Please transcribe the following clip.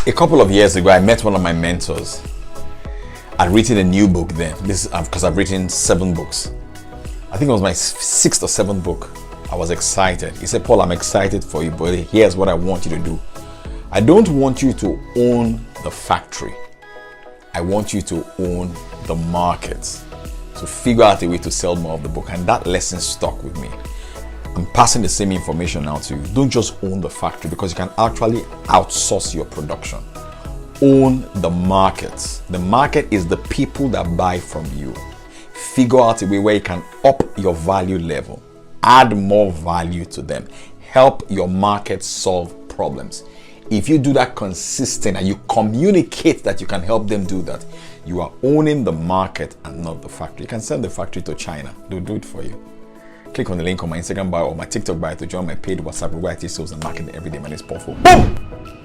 A couple of years ago, I met one of my mentors. I'd written a new book then. This is because I've written 7 books. I think it was my 6th or 7th book. I was excited. He said, Paul, I'm excited for you, but here's what I want you to do. I don't want you to own the factory. I want you to own the market. So figure out a way to sell more of the book. And that lesson stuck with me. I'm passing the same information now to you. Don't just own the factory, because you can actually outsource your production. Own the market. The market is the people that buy from you. Figure out a way where you can up your value level, add more value to them, help your market solve problems. If you do that consistent and you communicate that you can help them do that, you are owning the market and not the factory. You can send the factory to China. They'll do it for you. Click on the link on my Instagram bio or my TikTok bio to join my paid WhatsApp group where I teach sales and marketing every day. My name is Paul. Boom!